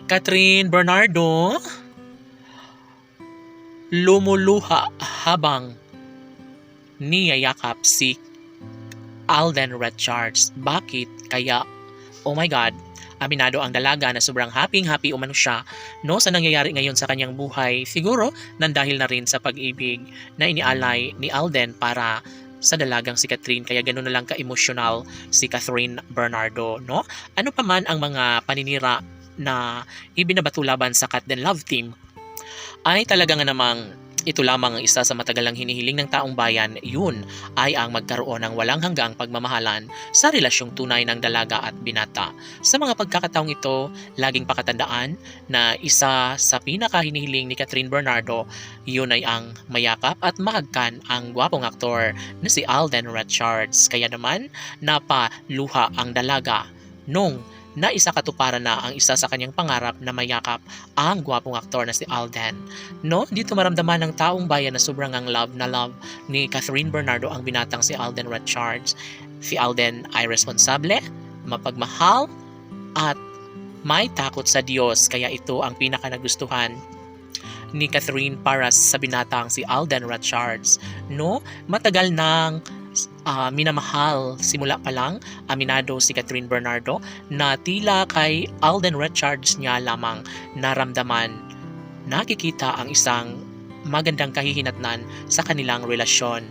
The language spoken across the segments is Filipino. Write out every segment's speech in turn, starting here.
Catherine Bernardo lumuluha habang niyayakap si Alden Richards. Bakit kaya? Oh my God, aminado ang dalaga na sobrang happy umano siya no sa nangyayari ngayon sa kanyang buhay. Siguro nang dahil na rin sa pag-ibig na inialay ni Alden para sa dalagang si Catherine, kaya ganoon na lang ka-emotional si Catherine Bernardo, no? Ano pa man ang mga paninira na ibinabato laban sa Cat Den Love Team, ay talaga nga namang ito lamang ang isa sa matagalang hinihiling ng taong bayan. Yun ay ang magkaroon ng walang hanggang pagmamahalan sa relasyong tunay ng dalaga at binata. Sa mga pagkakataong ito, laging pakatandaan na isa sa pinakahinihiling ni Catherine Bernardo, yun ay ang mayakap at mahagkan ang gwapong aktor na si Alden Richards. Kaya naman, napaluha ang dalaga nung naisa katuparan na ang isa sa kanyang pangarap na mayakap ang gwapong aktor na si Alden. No, dito maramdaman ng taong bayan na sobrang ang love na love ni Catherine Bernardo ang binatang si Alden Richards. Si Alden ay responsable, mapagmahal, at may takot sa Diyos, kaya ito ang pinaka nagustuhan ni Catherine para sa binatang si Alden Richards. No, matagal nang minamahal simula pa lang, aminado si Catherine Bernardo na tila kay Alden Richards niya lamang naramdaman, nakikita ang isang magandang kahihinatnan sa kanilang relasyon.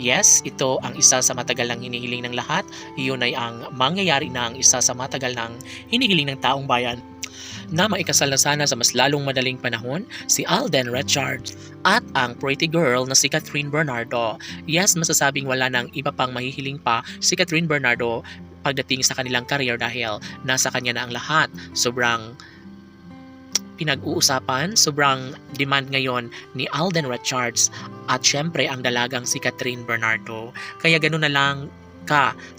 Yes, ito ang isa sa matagal nang hinihiling ng lahat. Iyon ay ang mangyayari na ang isa sa matagal nang hinihiling ng taong bayan, na maikasal na sana sa mas lalong madaling panahon si Alden Richards at ang pretty girl na si Catherine Bernardo. Yes, masasabing wala nang iba pang mahihiling pa si Catherine Bernardo pagdating sa kanilang career dahil nasa kanya na ang lahat. Sobrang pinag-uusapan, sobrang demand ngayon ni Alden Richards at syempre ang dalagang si Catherine Bernardo. Kaya ganoon na lang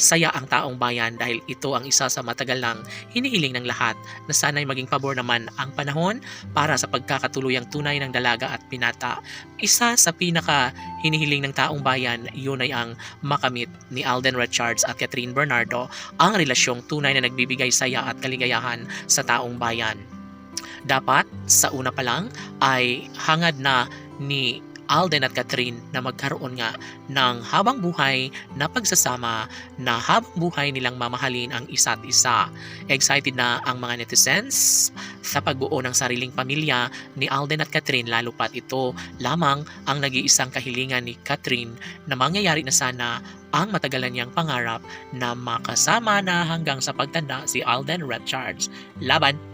saya ang taong bayan dahil ito ang isa sa matagal lang hinihiling ng lahat, na sana'y maging pabor naman ang panahon para sa pagkakatuluyang tunay ng dalaga at binata. Isa sa pinaka hinihiling ng taong bayan, yun ay ang makamit ni Alden Richards at Catherine Bernardo ang relasyong tunay na nagbibigay saya at kaligayahan sa taong bayan. Dapat sa una pa lang ay hangad na ni Alden at Catherine na magkaroon nga ng habang buhay na pagsasama, na habang buhay nilang mamahalin ang isa't isa. Excited na ang mga netizens sa pagbuo ng sariling pamilya ni Alden at Catherine, lalo pat ito lamang ang nag-iisang kahilingan ni Catherine na mangyayari na sana ang matagalan niyang pangarap na makasama na hanggang sa pagtanda si Alden Richards. Laban!